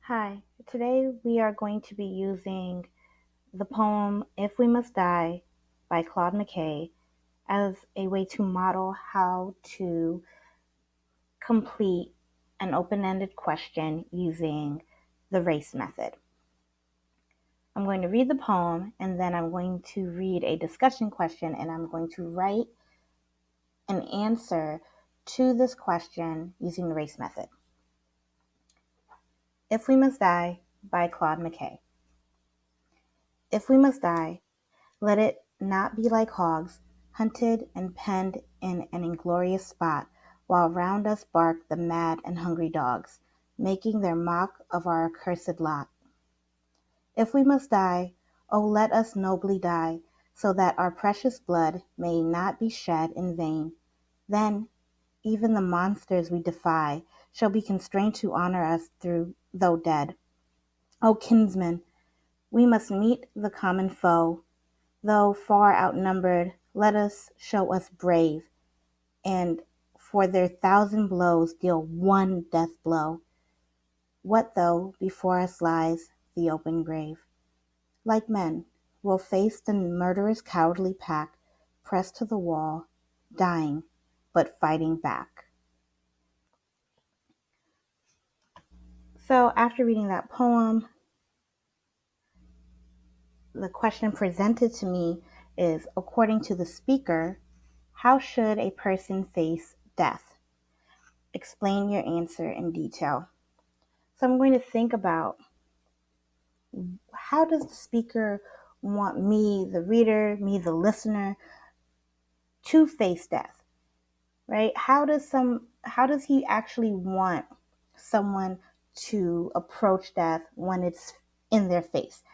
Hi, today we are going to be using the poem If We Must Die by Claude McKay as a way to model how to complete an open-ended question using the race method. I'm going to read the poem and then I'm going to read a discussion question and I'm going to write an answer to this question using the race method. If We Must Die by Claude McKay. If we must die, let it not be like hogs, hunted and penned in an inglorious spot, while round us bark the mad and hungry dogs, making their mock of our accursed lot. If we must die, oh let us nobly die, so that our precious blood may not be shed in vain. Then even the monsters we defy shall be constrained to honor us though dead. O kinsmen, we must meet the common foe. Though far outnumbered, let us show us brave, and for their 1,000 blows deal one death blow. What though before us lies the open grave? Like men, we'll face the murderous cowardly pack, pressed to the wall, dying, but fighting back. So after reading that poem, the question presented to me is, according to the speaker, how should a person face death? Explain your answer in detail. So I'm going to think about, how does the speaker want me, the reader, me, the listener, to face death, right? How does he actually want someone to approach death when it's in their face?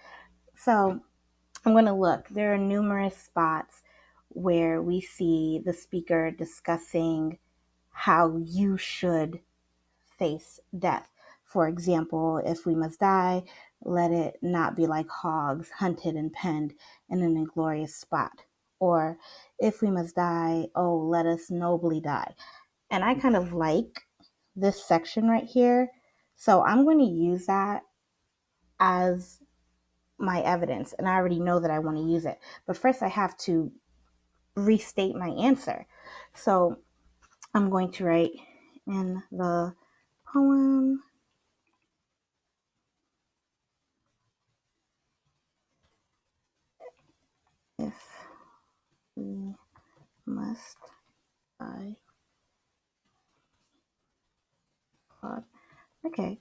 So I'm going to look. There are numerous spots where we see the speaker discussing how you should face death. For example, if we must die, let it not be like hogs, hunted and penned in an inglorious spot. Or if we must die, oh, let us nobly die. And I kind of like this section right here. So I'm going to use that as my evidence. And I already know that I want to use it. But first I have to restate my answer. So I'm going to write in the poem, if we must die, Claude. Okay.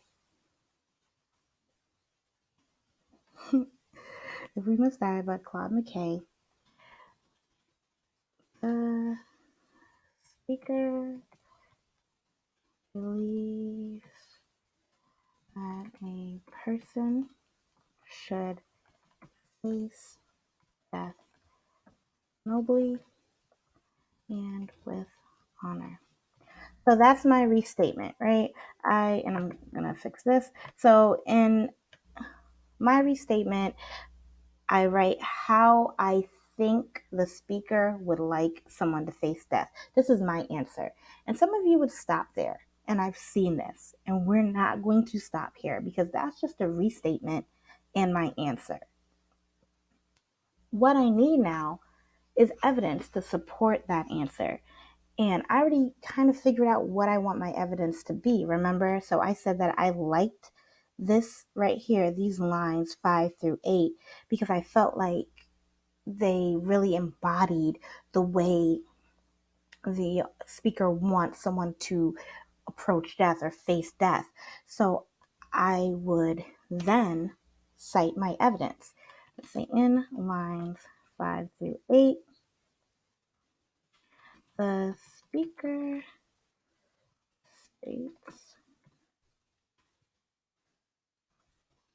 If we must die by Claude McKay. The speaker believes that a person should face death nobly and with honor. So that's my restatement, right? I'm gonna fix this. So in my restatement, I write how I think the speaker would like someone to face death. This is my answer. And some of you would stop there. And I've seen this. And we're not going to stop here because that's just a restatement and my answer. What I need now is evidence to support that answer. And I already kind of figured out what I want my evidence to be, remember? So I said that I liked this right here, these lines 5 through 8, because I felt like they really embodied the way the speaker wants someone to approach death or face death. So I would then cite my evidence. Let's say in lines 5 through 8, the speaker states,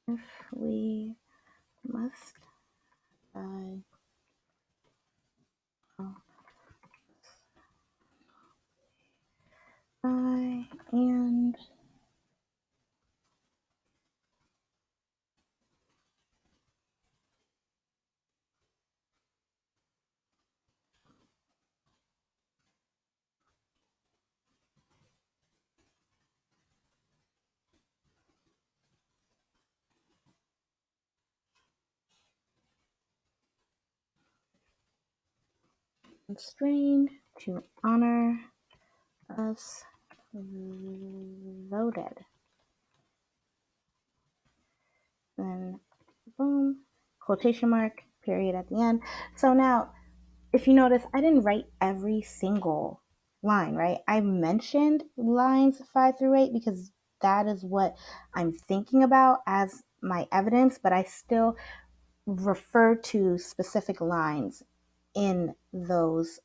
if we must die, and constrained to honor us though dead. Then boom, quotation mark, period at the end. So now, if you notice, I didn't write every single line, right? I mentioned lines 5 through 8 because that is what I'm thinking about as my evidence, but I still refer to specific lines in those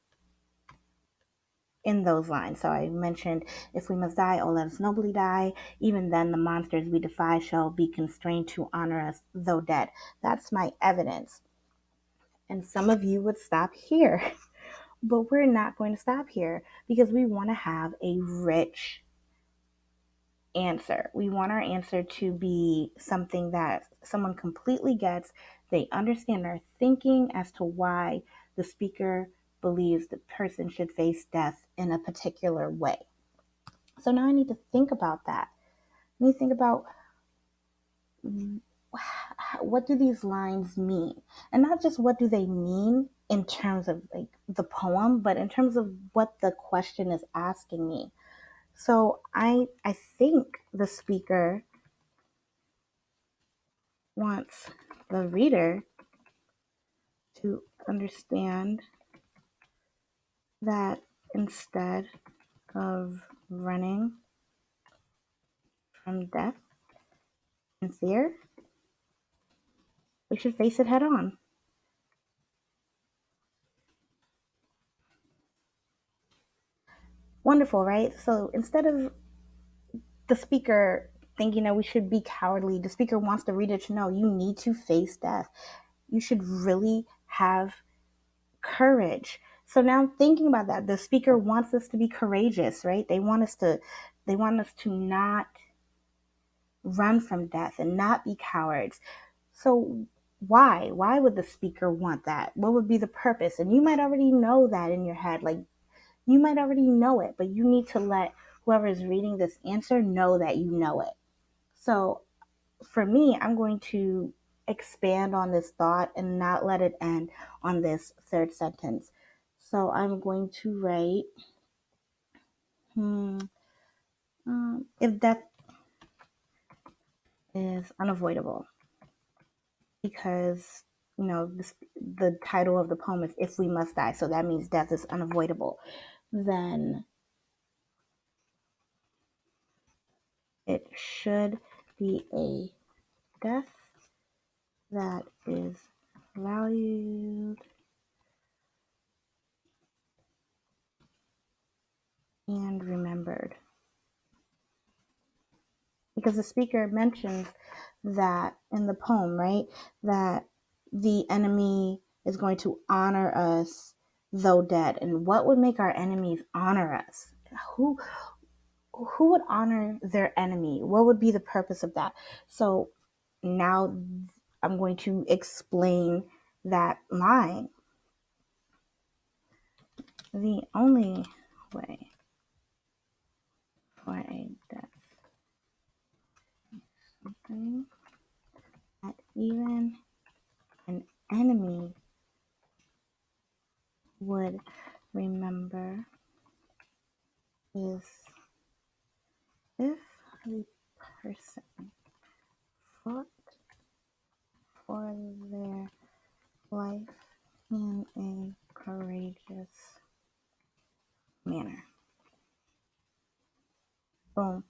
lines. So I mentioned, if we must die, oh, let us nobly die. Even then, the monsters we defy shall be constrained to honor us, though dead. That's my evidence. And some of you would stop here, but we're not going to stop here because we want to have a rich answer. We want our answer to be something that someone completely gets. They understand our thinking as to why the speaker believes the person should face death in a particular way. So now I need to think about that. I need to think about what do these lines mean? And not just what do they mean in terms of like the poem, but in terms of what the question is asking me. So I think the speaker wants the reader to understand that instead of running from death and fear, we should face it head on. Wonderful, right? So instead of the speaker thinking that we should be cowardly, the speaker wants the reader to know you need to face death. You should really have courage. So now I'm thinking about that. The speaker wants us to be courageous, right? They want us to not run from death and not be cowards. So why would the speaker want that? What would be the purpose? And you might already know that in your head. Like, you might already know it, but you need to let whoever is reading this answer know that you know it. So for me, I'm going to expand on this thought and not let it end on this third sentence. So I'm going to write, if death is unavoidable, because the title of the poem is "If We Must Die," so that means death is unavoidable. Then it should be a death that is valued and remembered. Because the speaker mentions that in the poem, right? That the enemy is going to honor us though dead. And what would make our enemies honor us? Who would honor their enemy? What would be the purpose of that? So now I'm going to explain that line. The only way for a death, something that even an enemy would remember, is if the person fought for their life in a courageous manner. Boom.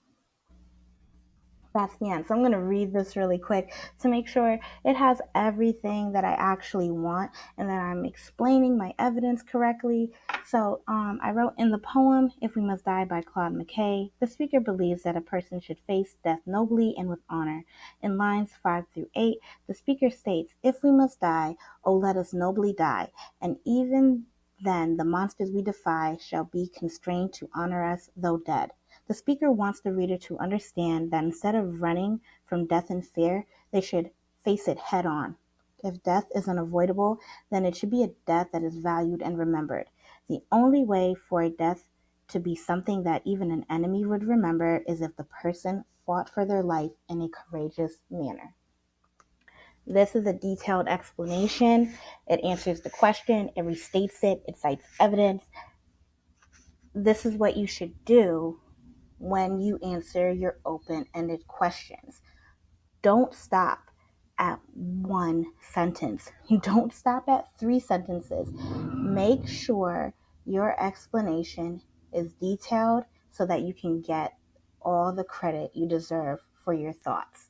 That's the end. So I'm going to read this really quick to make sure it has everything that I actually want and that I'm explaining my evidence correctly. So I wrote in the poem, "If We Must Die" by Claude McKay, the speaker believes that a person should face death nobly and with honor. In lines 5 through 8, the speaker states, "If we must die, oh, let us nobly die. And even then, the monsters we defy shall be constrained to honor us, though dead." The speaker wants the reader to understand that instead of running from death and fear, they should face it head on. If death is unavoidable, then it should be a death that is valued and remembered. The only way for a death to be something that even an enemy would remember is if the person fought for their life in a courageous manner. This is a detailed explanation. It answers the question, it restates it, it cites evidence. This is what you should do when you answer your open-ended questions. Don't stop at one sentence. You don't stop at 3 sentences. Make sure your explanation is detailed so that you can get all the credit you deserve for your thoughts.